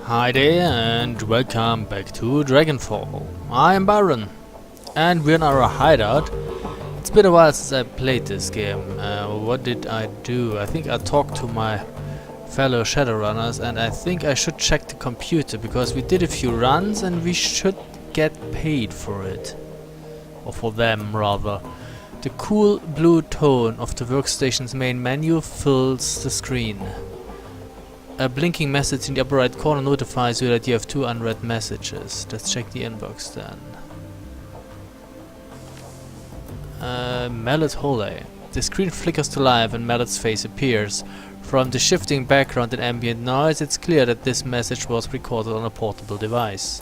Hi there and welcome back to Dragonfall. I am Byron and we're in our hideout. It's been a while since I played this game. What did I do? I think I talked to my fellow Shadowrunners and I think I should check the computer because we did a few runs and we should get paid for it. Or for them rather. The cool blue tone of the workstation's main menu fills the screen. A blinking message in the upper right corner notifies you that you have 2 unread messages. Let's check the inbox then. Mallet Hole. The screen flickers to life and Mallet's face appears. From the shifting background and ambient noise, it's clear that this message was recorded on a portable device.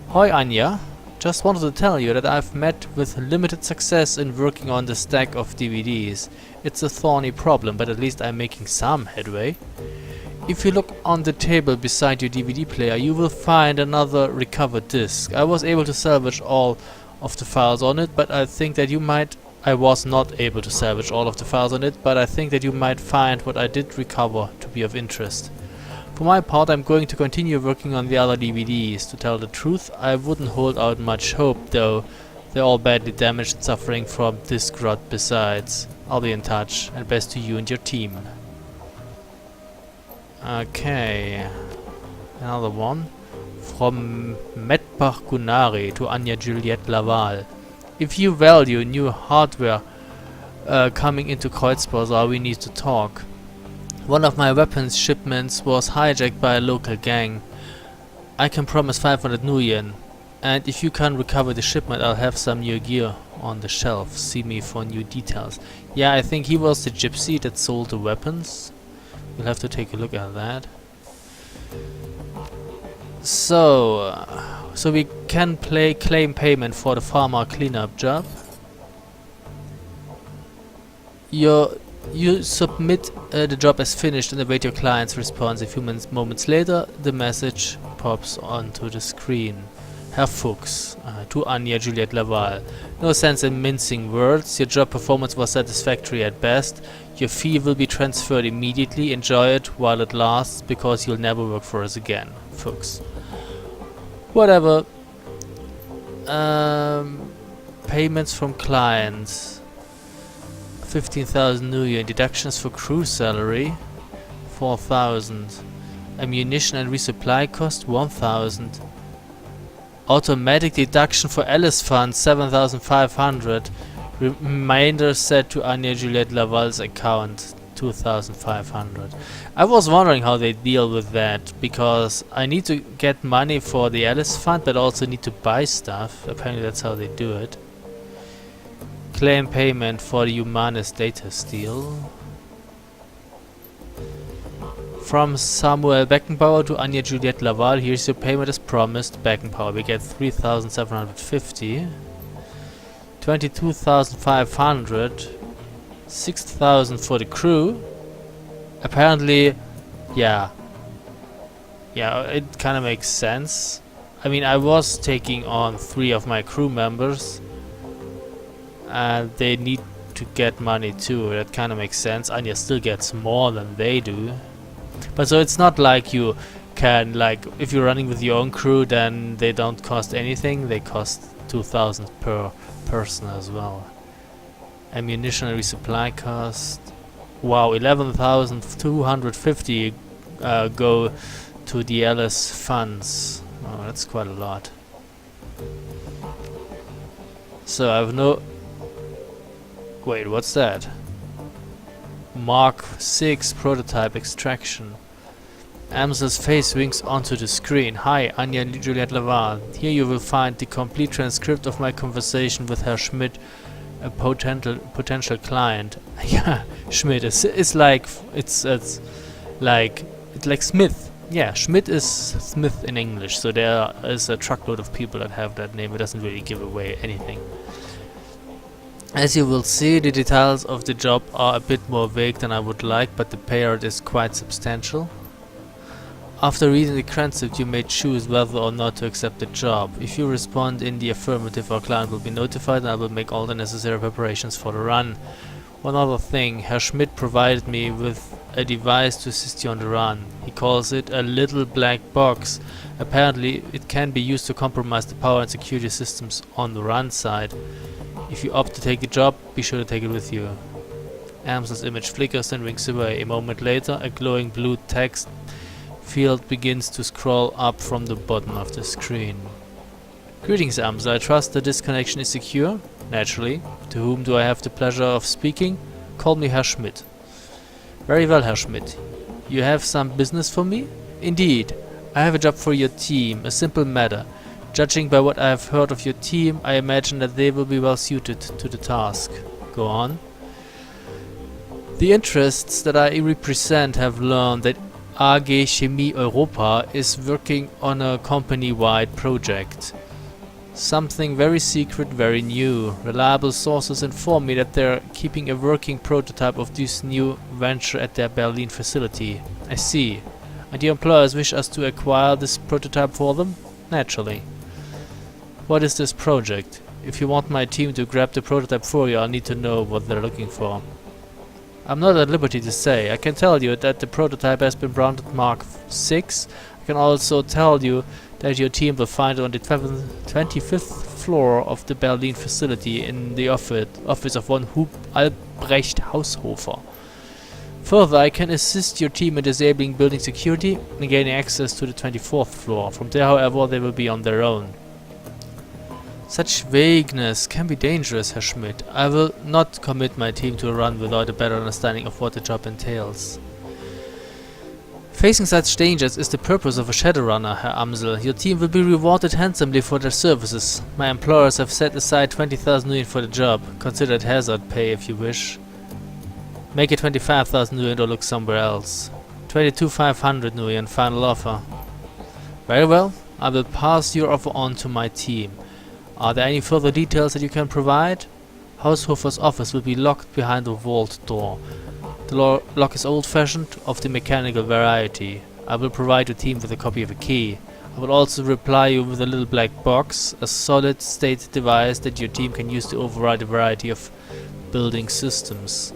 Hoi Anya, just wanted to tell you that I've met with limited success in working on the stack of DVDs. It's a thorny problem, but at least I'm making some headway. If you look on the table beside your DVD player, you will find another recovered disc. I was able to salvage all of the files on it, but I think that you might... I was not able to salvage all of the files on it, but I think that you might find what I did recover to be of interest. For my part, I'm going to continue working on the other DVDs. To tell the truth, I wouldn't hold out much hope, though. They're all badly damaged and suffering from disc rot besides. I'll be in touch, and best to you and your team. Okay, another one from Medbach Gunari to Anya Juliette Laval. If you value new hardware coming into Kreuzbasar, we need to talk. One of my weapons shipments was hijacked by a local gang. I can promise 500 nuyen, and if you can recover the shipment, I'll have some new gear on the shelf. See me for new details. Yeah, I think he was the gypsy that sold the weapons. We'll have to take a look at that. So we can claim payment for the farmer cleanup job. You submit the job as finished and await your client's response. A few moments later, the message pops onto the screen. Herr Fuchs, to Anya Juliette Laval. No sense in mincing words. Your job performance was satisfactory at best. Your fee will be transferred immediately. Enjoy it while it lasts, because you'll never work for us again. Fuchs. Whatever. Payments from clients. 15,000 nuyen. Deductions for crew salary. 4,000. Ammunition and resupply cost 1,000. Automatic deduction for Alice funds 7,500. Remainder set to Anya Juliette Laval's account 2,500. I was wondering how they deal with that, because I need to get money for the Alice fund but also need to buy stuff. Apparently that's how they do it. Claim payment for the Humanis data steal. From Samuel Beckenbauer to Anya Juliette Laval, here's your payment as promised. Beckenbauer, we get 3,750. 22,500. 6,000 for the crew. Apparently, yeah, it kind of makes sense. I mean, I was taking on 3 of my crew members, and they need to get money too. That kind of makes sense. Anya still gets more than they do. But so it's not like you can, like, if you're running with your own crew, then they don't cost anything. They cost 2,000 per person as well. Ammunition and resupply cost. Wow, 11,250 go to the LS funds. Oh, that's quite a lot. So I have no... Wait, what's that? Mark 6 prototype extraction. Amsel's face winks onto the screen. Hi, Anya Juliette Laval. Here you will find the complete transcript of my conversation with Herr Schmidt, a potential client. Yeah, Schmidt is like it's like Smith. Yeah, Schmidt is Smith in English. So there is a truckload of people that have that name. It doesn't really give away anything. As you will see, the details of the job are a bit more vague than I would like, but the payout is quite substantial. After reading the transcript, you may choose whether or not to accept the job. If you respond in the affirmative, our client will be notified and I will make all the necessary preparations for the run. One other thing, Herr Schmidt provided me with a device to assist you on the run. He calls it a little black box. Apparently, it can be used to compromise the power and security systems on the run side. If you opt to take the job, be sure to take it with you. Amsel's image flickers and winks away. A moment later, a glowing blue text field begins to scroll up from the bottom of the screen. Greetings, Amsel. I trust that this connection is secure? Naturally. To whom do I have the pleasure of speaking? Call me Herr Schmidt. Very well, Herr Schmidt. You have some business for me? Indeed. I have a job for your team, a simple matter. Judging by what I have heard of your team, I imagine that they will be well suited to the task. Go on. The interests that I represent have learned that AG Chemie Europa is working on a company-wide project. Something very secret, very new. Reliable sources inform me that they're keeping a working prototype of this new venture at their Berlin facility. I see. And your employers wish us to acquire this prototype for them? Naturally. What is this project? If you want my team to grab the prototype for you, I'll need to know what they're looking for. I'm not at liberty to say. I can tell you that the prototype has been branded Mark 6. I can also tell you that your team will find it on the 25th floor of the Berlin facility in the office of one Albrecht Haushofer. Further, I can assist your team in disabling building security and gaining access to the 24th floor. From there, however, they will be on their own. Such vagueness can be dangerous, Herr Schmidt. I will not commit my team to a run without a better understanding of what the job entails. Facing such dangers is the purpose of a Shadowrunner, Herr Amsel. Your team will be rewarded handsomely for their services. My employers have set aside 20,000 nuyen for the job. Consider it hazard pay if you wish. Make it 25,000 nuyen or look somewhere else. 22,500 nuyen, final offer. Very well, I will pass your offer on to my team. Are there any further details that you can provide? Haushofer's office will be locked behind a vault door. The lock is old-fashioned, of the mechanical variety. I will provide your team with a copy of a key. I will also reply you with a little black box, a solid-state device that your team can use to override a variety of building systems.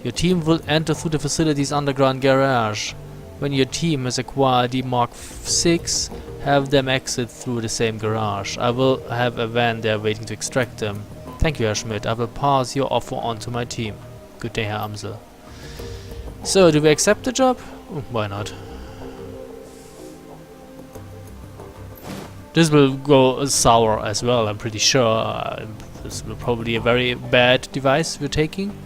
Your team will enter through the facility's underground garage. When your team has acquired the Mark 6, have them exit through the same garage. I will have a van there waiting to extract them. Thank you, Herr Schmidt. I will pass your offer on to my team. Good day, Herr Amsel. So, do we accept the job? Why not? This will go sour as well, I'm pretty sure. This will probably be a very bad device we're taking.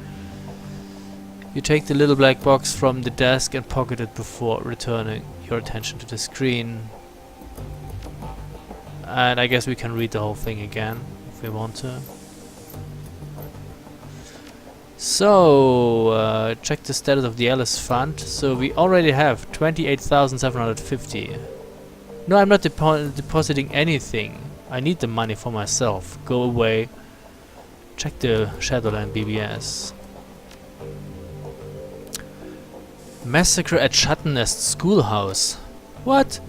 You take the little black box from the desk and pocket it before returning your attention to the screen. And I guess we can read the whole thing again if we want to. So, check the status of the Alice Fund. So we already have 28,750. No, I'm not depositing anything. I need the money for myself. Go away. Check the Shadowland BBS. Massacre at Schattennest Schoolhouse. What?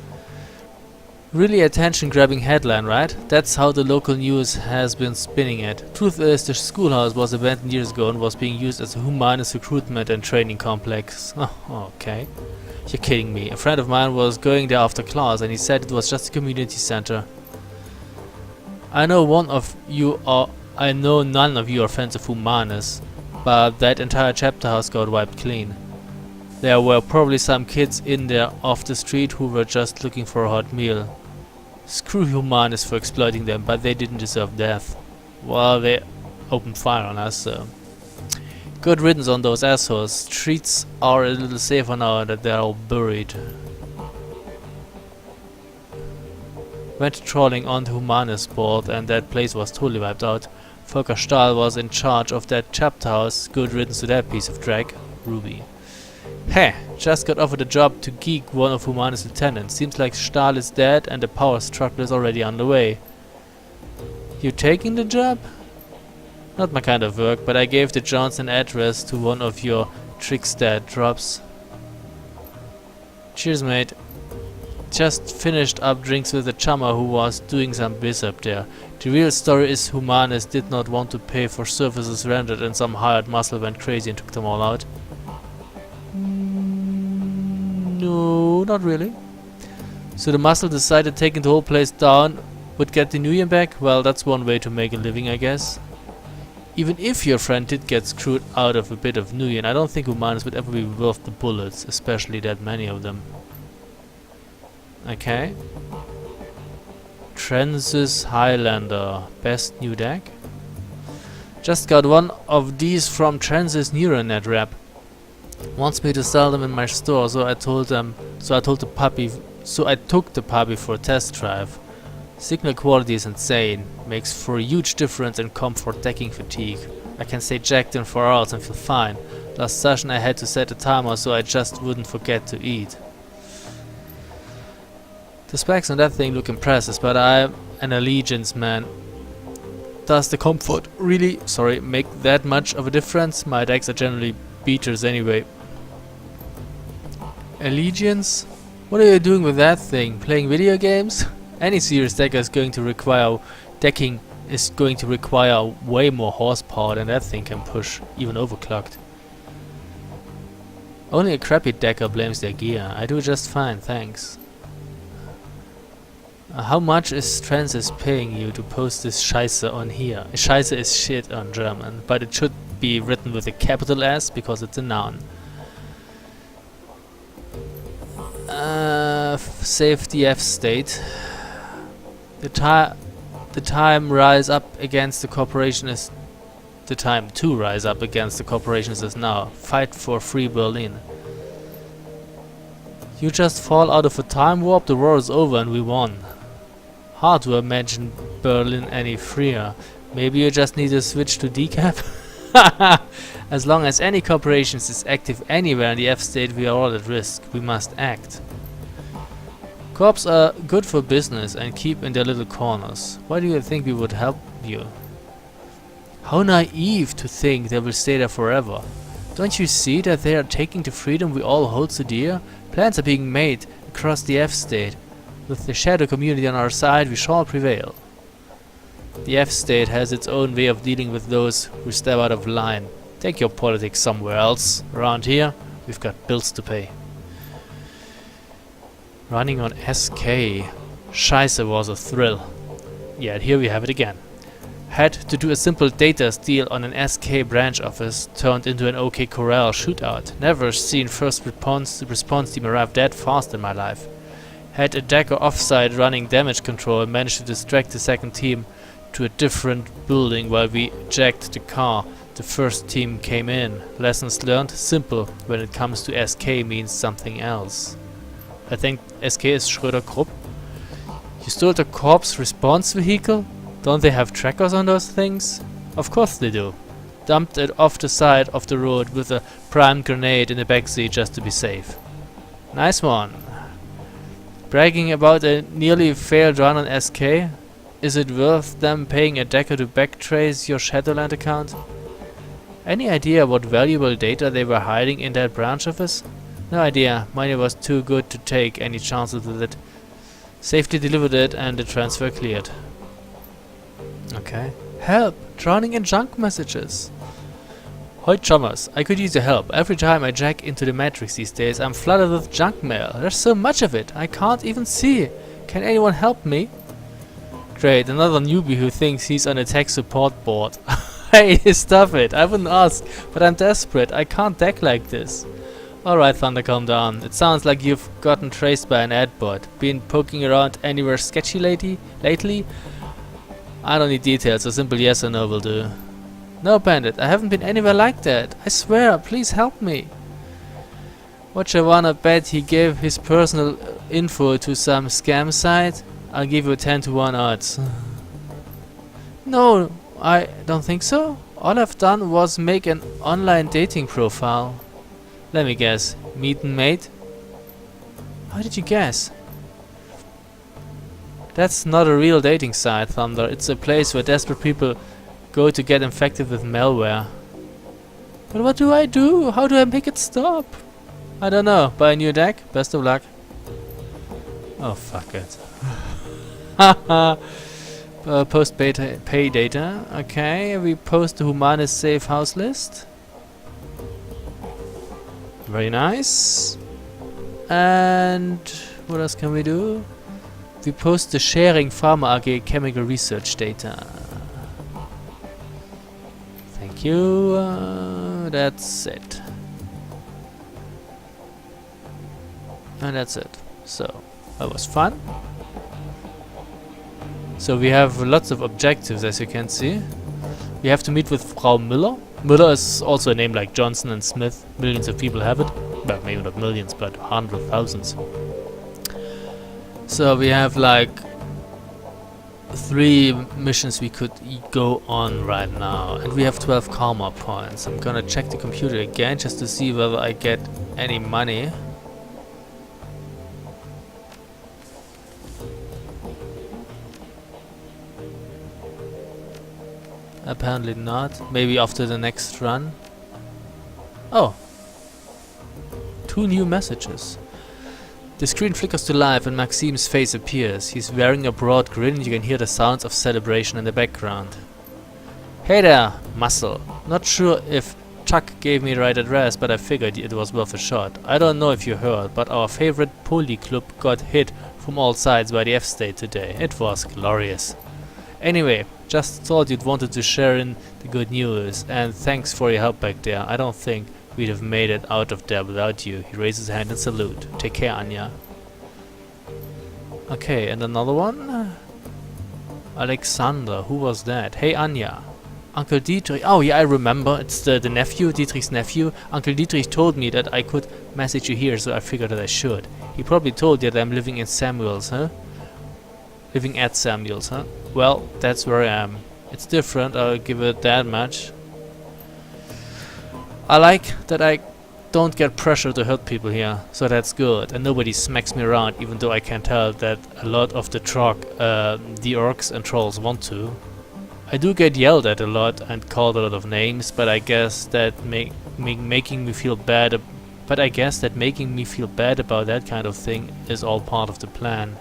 Really attention-grabbing headline, right? That's how the local news has been spinning it. Truth is, the schoolhouse was abandoned years ago and was being used as a humanist recruitment and training complex. Oh, okay. You're kidding me. A friend of mine was going there after class and he said it was just a community center. I know none of you are fans of humanist, but that entire chapter house got wiped clean. There were probably some kids in there off the street who were just looking for a hot meal. Screw humanists for exploiting them, but they didn't deserve death. Well, they opened fire on us, so... Good riddance on those assholes. Streets are a little safer now that they're all buried. Went trawling on the humanist board and that place was totally wiped out. Volker Stahl was in charge of that chapter house. Good riddance to that piece of drag. Ruby. Heh, just got offered a job to geek one of Humanist lieutenants. Seems like Stahl is dead and the power struggle is already underway. You taking the job? Not my kind of work, but I gave the Johnson address to one of your Trickster drops. Cheers, mate. just finished up drinks with a chummer who was doing some biz up there. The real story is Humanis did not want to pay for services rendered and some hired muscle went crazy and took them all out. No, not really. So the muscle decided taking the whole place down would get the Nuyen back? Well, that's one way to make a living, I guess. Even if your friend did get screwed out of a bit of Nuyen, I don't think Humanis would ever be worth the bullets, especially that many of them. Okay. Trensis Highlander. Best new deck? Just got one of these from Trensis Neuronet rep. Wants me to sell them in my store, so I took the puppy for a test drive. Signal quality is insane, makes for a huge difference in comfort decking fatigue. I can stay jacked in 4 hours and feel fine. Last session I had to set a timer so I just wouldn't forget to eat. The specs on that thing look impressive, but I'm an Allegiance man. Does the comfort really, make that much of a difference? My decks are generally beaters anyway. Allegiance? What are you doing with that thing? Playing video games? Any serious decker is going to require way more horsepower than that thing can push, even overclocked. Only a crappy decker blames their gear. I do just fine, thanks. How much is Trensis paying you to post this Scheiße on here? Scheiße is shit on German, but it should be written with a capital S because it's a noun. Save the F state. The time to rise up against the corporations is now. Fight for free Berlin. You just fall out of a time warp, the war is over and we won. Hard to imagine Berlin any freer. Maybe you just need to switch to decap? As long as any corporations is active anywhere in the F state, we are all at risk. We must act. Corps are good for business and keep in their little corners. Why do you think we would help you? How naive to think they will stay there forever. Don't you see that they are taking the freedom we all hold so dear? Plans are being made across the F state. With the shadow community on our side, we shall prevail. The F state has its own way of dealing with those who step out of line. Take your politics somewhere else. Around here, we've got bills to pay. Running on SK. Scheiße was a thrill. Yeah, here we have it again. Had to do a simple data steal on an SK branch office, turned into an OK Corral shootout. Never seen first response team arrive that fast in my life. Had a decker offside running damage control and managed to distract the second team to a different building while we jacked the car. The first team came in. Lessons learned? Simple. When it comes to SK means something else. I think SK is Schröder-Krupp. You stole the corpse response vehicle? Don't they have trackers on those things? Of course they do. Dumped it off the side of the road with a primed grenade in the backseat just to be safe. Nice one. Bragging about a nearly failed run on SK? Is it worth them paying a decker to backtrace your Shadowland account? Any idea what valuable data they were hiding in that branch office? No idea. Money was too good to take any chances with it. Safety delivered it and the transfer cleared. Okay. Help! Drowning in junk messages. Hoi chummers, I could use your help. Every time I jack into the Matrix these days, I'm flooded with junk mail. There's so much of it, I can't even see. Can anyone help me? Great, another newbie who thinks he's on a tech support board. Hey, stop it. I wouldn't ask, but I'm desperate. I can't deck like this. Alright, Thunder, calm down. It sounds like you've gotten traced by an ad bot. Been poking around anywhere sketchy lately? I don't need details, a simple yes or no will do. No, Bandit, I haven't been anywhere like that. I swear, please help me. What you wanna bet he gave his personal info to some scam site? I'll give you 10 to 1 odds. No, I don't think so. All I've done was make an online dating profile. Let me guess. Meet and mate? How did you guess? That's not a real dating site, Thunder. It's a place where desperate people go to get infected with malware. But what do I do? How do I make it stop? I don't know. Buy a new deck? Best of luck. Oh, fuck it. Haha. Post beta pay data. Okay, we post the Humanis safe house list. Very nice. And what else can we do? We post the sharing Pharma AG chemical research data. Thank you. That's it. And that's it. So, that was fun. So we have lots of objectives, as you can see. We have to meet with Frau Müller. Müller is also a name like Johnson and Smith. Millions of people have it. Well, maybe not millions, but hundreds of thousands. So we have like 3 missions we could go on right now. And we have 12 karma points. I'm gonna check the computer again just to see whether I get any money. Apparently not. Maybe after the next run. Oh. 2 new messages. The screen flickers to life and Maxime's face appears. He's wearing a broad grin. You can hear the sounds of celebration in the background. Hey there, Muscle. Not sure if Chuck gave me the right address, but I figured it was worth a shot. I don't know if you heard, but our favorite Poly Club got hit from all sides by the F-State today. It was glorious. Anyway, just thought you'd wanted to share in the good news, and thanks for your help back there. I don't think we'd have made it out of there without you. He raises his hand in salute. Take care, Anya. Okay, and another one? Alexander, who was that? Hey, Anya. Uncle Dietrich. Oh, yeah, I remember. It's the nephew, Dietrich's nephew. Uncle Dietrich told me that I could message you here, so I figured that I should. He probably told you that I'm living in Samuels, huh? Living at Samuels, huh? Well, that's where I am. It's different, I'll give it that much. I like that I don't get pressure to hurt people here, so that's good. And nobody smacks me around, even though I can tell that a lot of the the orcs and trolls want to. I do get yelled at a lot and called a lot of names, but I guess that making me feel bad. But I guess that making me feel bad about that kind of thing is all part of the plan.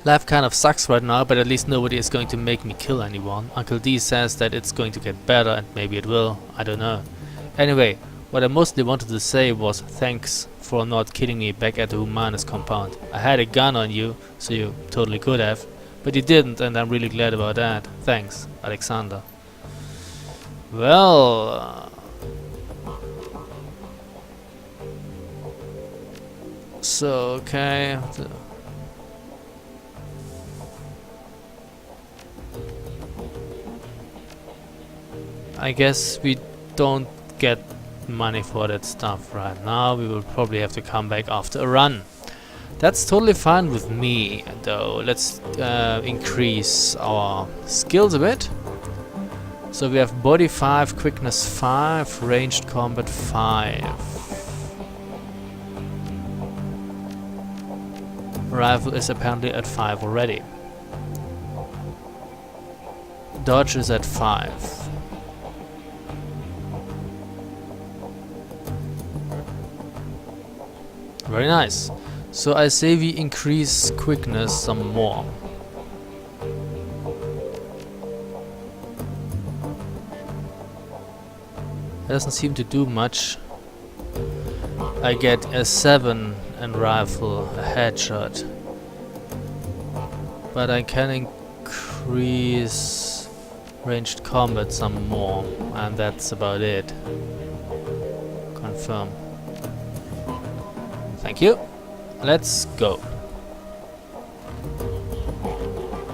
Life kind of sucks right now, but at least nobody is going to make me kill anyone. Uncle D says that it's going to get better, and maybe it will. I don't know. Anyway, what I mostly wanted to say was thanks for not killing me back at the Humanis compound. I had a gun on you, so you totally could have. But you didn't, and I'm really glad about that. Thanks, Alexander. Well... so, okay... I guess we don't get money for that stuff right now. We will probably have to come back after a run. That's totally fine with me, though. Let's increase our skills a bit. So we have body 5, quickness 5, ranged combat 5. Rifle is apparently at 5 already. Dodge is at 5. Very nice. So I say we increase quickness some more. It doesn't seem to do much. I get a 7 in rifle, a headshot. But I can increase ranged combat some more, and that's about it. Confirm. Thank you. Let's go.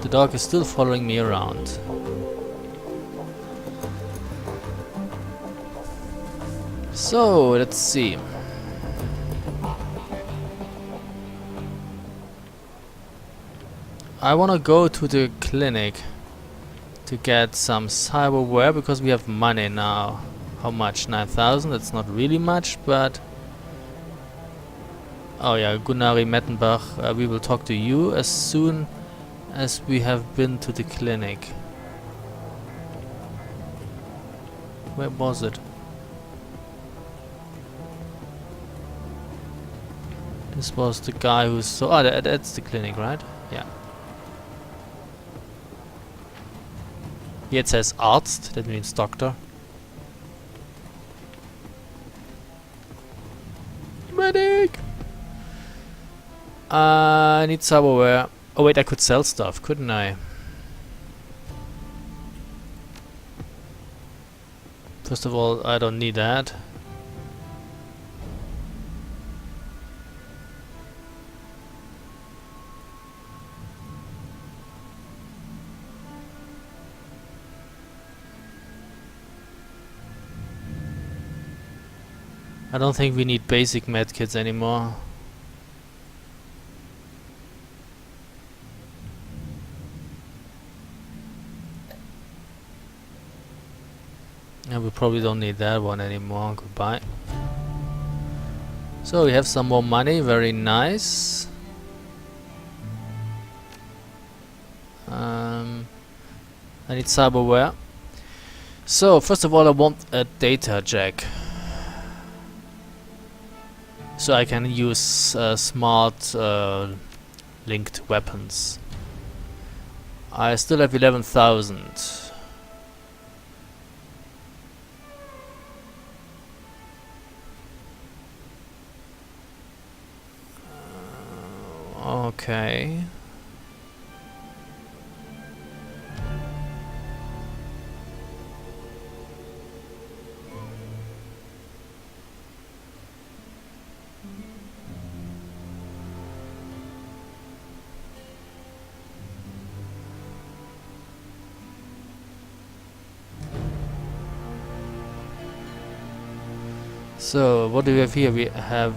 The dog is still following me around. So, let's see. I wanna go to the clinic to get some cyberware because we have money now. How much? 9,000? That's not really much, but... oh yeah, Gunnari Mettenbach, we will talk to you as soon as we have been to the clinic. Where was it? This was the guy who's so... Oh, that's the clinic, right? Yeah. Here it says Arzt, that means doctor. Medic! I need cyberware. Oh wait, I could sell stuff, couldn't I? First of all, I don't need that. I don't think we need basic medkits anymore. And we probably don't need that one anymore. Goodbye. So we have some more money, very nice. I need cyberware. So first of all I want a data jack. So I can use smart linked weapons. I still have 11,000. Okay. So what do we have here? We have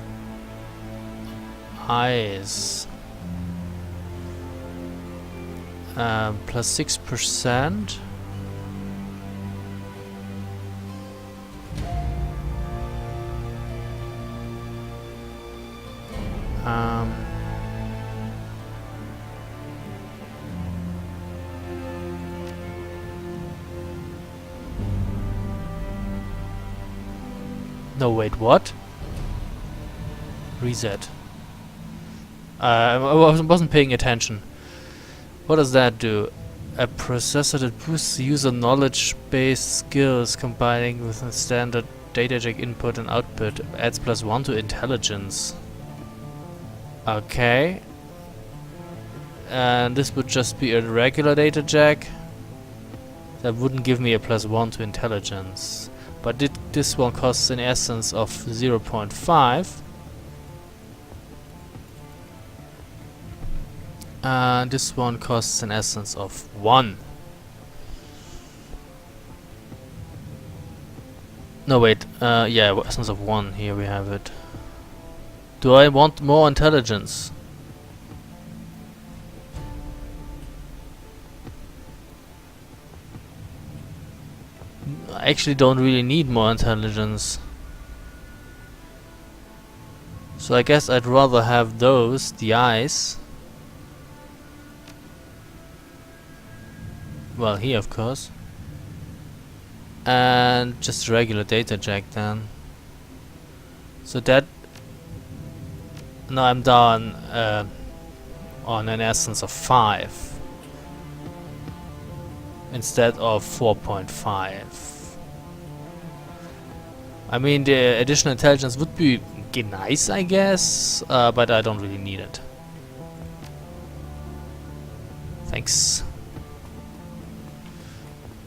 eyes. Plus 6%. No, wait, what? Reset. I wasn't paying attention. What does that do? A processor that boosts user knowledge-based skills combining with a standard data jack input and output. Adds +1 to intelligence. Okay. And this would just be a regular data jack. That wouldn't give me a +1 to intelligence. But this one costs in essence of 0.5. And this one costs an essence of 1. No wait, yeah, essence of 1, here we have it. Do I want more intelligence? I actually don't really need more intelligence. So I guess I'd rather have those, the eyes. Well, here of course. And just regular data jack then. So that... Now I'm down on an essence of 5. Instead of 4.5. I mean, the additional intelligence would be nice, I guess, but I don't really need it. Thanks.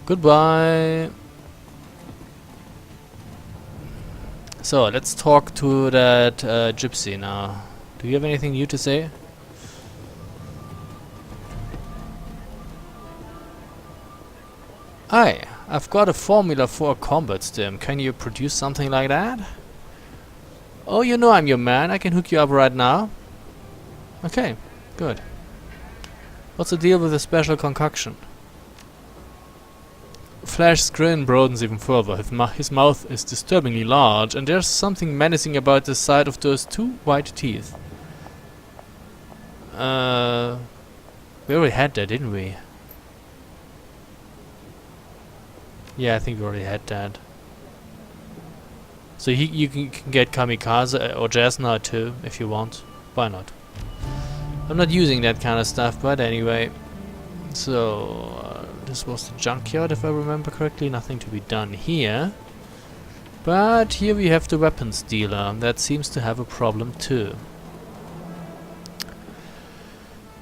Goodbye. So, let's talk to that gypsy now. Do you have anything new to say? Hi, I've got a formula for a combat stim. Can you produce something like that? Oh, you know I'm your man. I can hook you up right now. Okay, good. What's the deal with the special concoction? Flash's grin broadens even further. His mouth is disturbingly large, and there's something menacing about the sight of those 2 white teeth. We already had that, didn't we? Yeah, I think we already had that. So you can get Kamikaze or Jasna too, if you want. Why not? I'm not using that kind of stuff, but anyway. So, this was the junkyard, if I remember correctly. Nothing to be done here. But here we have the weapons dealer. That seems to have a problem too.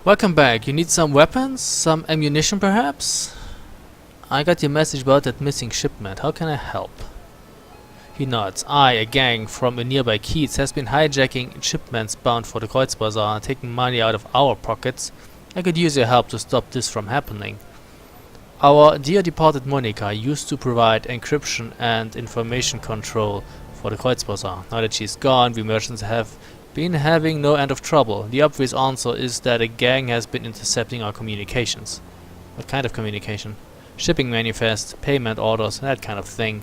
Welcome back. You need some weapons? Some ammunition perhaps? I got your message about that missing shipment. How can I help? He nods. A gang from a nearby Keats has been hijacking shipments bound for the Kreuzbasar and taking money out of our pockets. I could use your help to stop this from happening. Our dear departed Monica used to provide encryption and information control for the Kreuzbasar. Now that she's gone, we merchants have been having no end of trouble. The obvious answer is that a gang has been intercepting our communications. What kind of communication? Shipping manifest, payment orders, that kind of thing.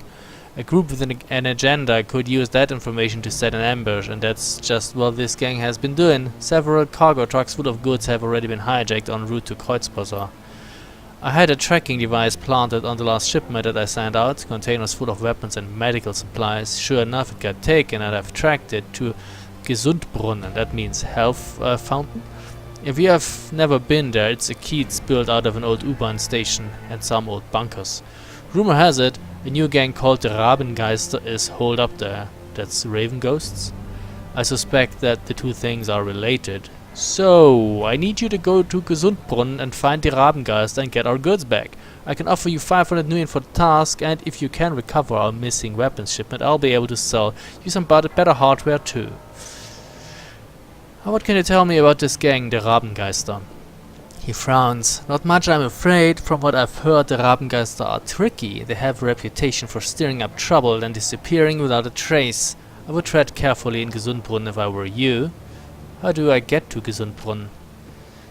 A group with an agenda could use that information to set an ambush, and that's just what this gang has been doing. Several cargo trucks full of goods have already been hijacked en route to Kreuzbasar. I had a tracking device planted on the last shipment that I sent out, containers full of weapons and medical supplies. Sure enough, it got taken and I've tracked it to Gesundbrunnen, that means health fountain. If you have never been there, it's a Keats built out of an old U-Bahn station and some old bunkers. Rumor has it, a new gang called the Rabengeister is holed up there. That's Raven Ghosts? I suspect that the two things are related. So, I need you to go to Gesundbrunnen and find the Rabengeister and get our goods back. I can offer you 500 nuyen for the task, and if you can recover our missing weapons shipment, I'll be able to sell you some better hardware too. What can you tell me about this gang, the Rabengeister? He frowns. Not much, I'm afraid. From what I've heard, the Rabengeister are tricky. They have a reputation for stirring up trouble and disappearing without a trace. I would tread carefully in Gesundbrunnen if I were you. How do I get to Gesundbrunnen?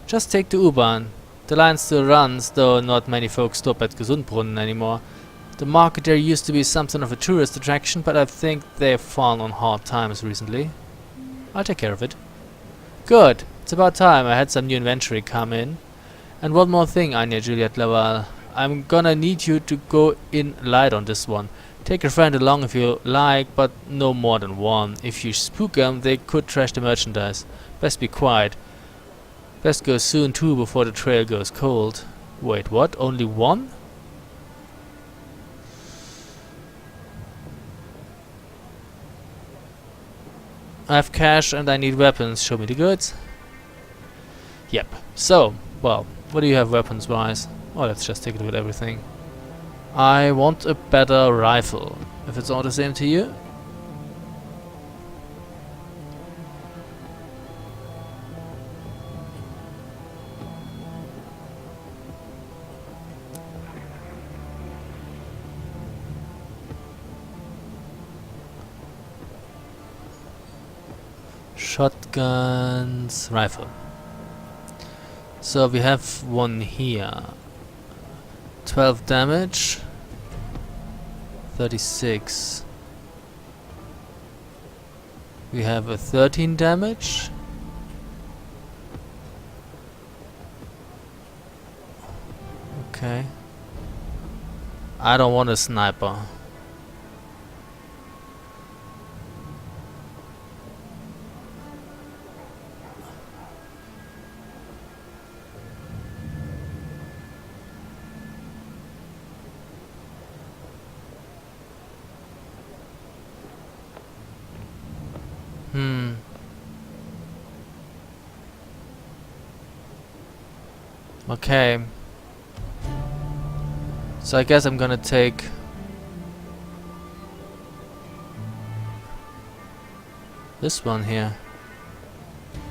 Just take the U-Bahn. The line still runs, though not many folks stop at Gesundbrunnen anymore. The market there used to be something of a tourist attraction, but I think they've fallen on hard times recently. I'll take care of it. Good. It's about time I had some new inventory come in. And one more thing, Anya Juliet Laval. I'm gonna need you to go in light on this one. Take your friend along if you like, but no more than one. If you spook them, they could trash the merchandise. Best be quiet. Best go soon too, before the trail goes cold. Wait, what? Only one? I have cash and I need weapons. Show me the goods. Yep. So, well, what do you have weapons wise? Oh, let's just take a look at everything. I want a better rifle. If it's all the same to you. Shotguns, rifle. So we have one here. 12 damage. 36. We have a 13 damage. Okay. I don't want a sniper. Okay. So I guess I'm gonna take this one here.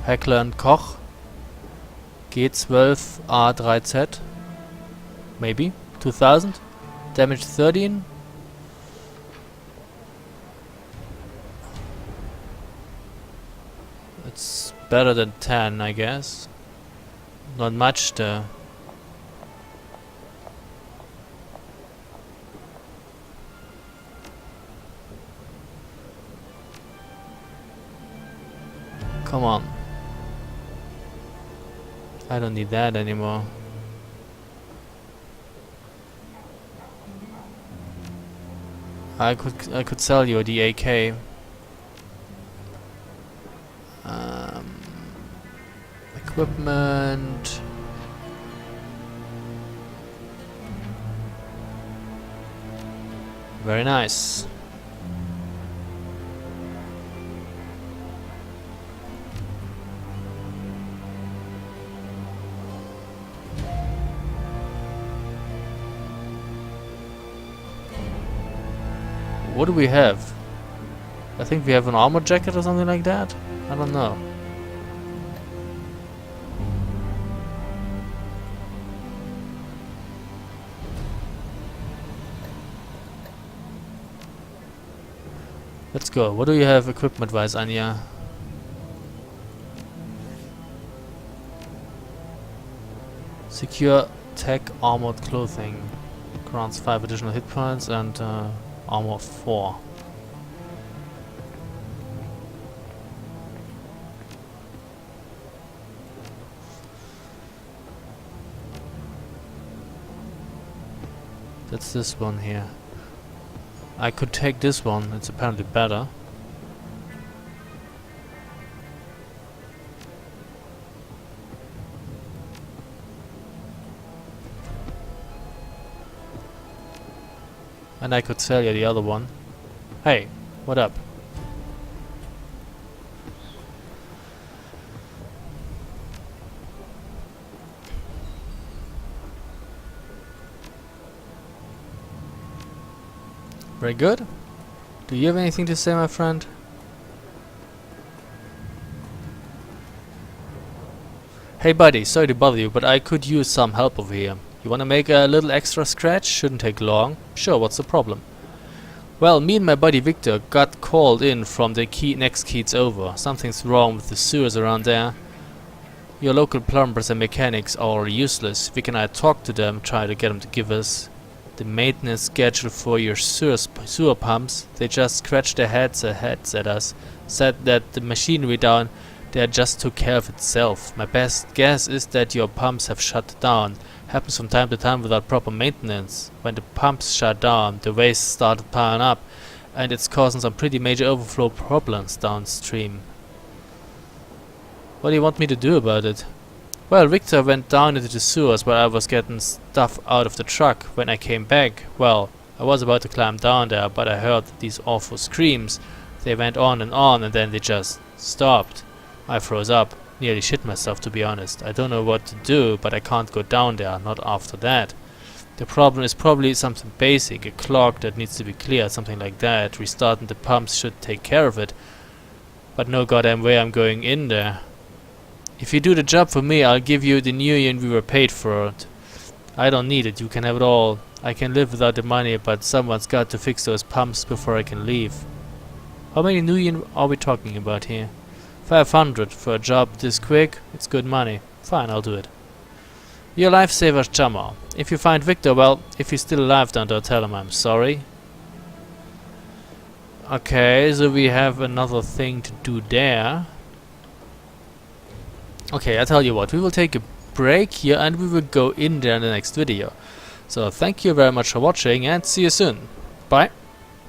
Heckler and Koch. G12 A3Z. Maybe. 2000. Damage 13. It's better than 10, I guess. Not much though. Come on. I don't need that anymore. I could sell you the AK. Equipment. Very nice. What do we have? I think we have an armor jacket or something like that? I don't know. Let's go. What do you have equipment-wise, Anya? Secure tech armored clothing. Grants 5 additional hit points and armor 4. That's this one here. I could take this one, it's apparently better. And I could sell you the other one. Hey, what up? Very good. Do you have anything to say, my friend? Hey buddy, sorry to bother you, but I could use some help over here. You wanna make a little extra scratch? Shouldn't take long. Sure, what's the problem? Well, me and my buddy Victor got called in from the next keys over. Something's wrong with the sewers around there. Your local plumbers and mechanics are useless. Vic and I talked to them, try to get them to give us the maintenance schedule for your sewer pumps. They just scratched their heads at us, said that the machinery down there just took care of itself. My best guess is that your pumps have shut down. Happens from time to time without proper maintenance. When the pumps shut down, the waste started piling up, and it's causing some pretty major overflow problems downstream. What do you want me to do about it? Well, Victor went down into the sewers where I was getting stuff out of the truck. When I came back, well, I was about to climb down there, but I heard these awful screams. They went on, and then they just stopped. I froze up. Nearly shit myself, to be honest. I don't know what to do, but I can't go down there, not after that. The problem is probably something basic, a clog that needs to be cleared, something like that. Restarting the pumps should take care of it. But no goddamn way I'm going in there. If you do the job for me, I'll give you the new yen we were paid for it. I don't need it, you can have it all. I can live without the money, but someone's got to fix those pumps before I can leave. How many new yen are we talking about here? 500 for a job this quick? It's good money. Fine, I'll do it. Your lifesaver, Jamal. If you find Victor, well, if he's still alive down there, tell him I'm sorry. Okay, so we have another thing to do there. Okay, I tell you what, we will take a break here and we will go in there in the next video. So thank you very much for watching and see you soon. Bye.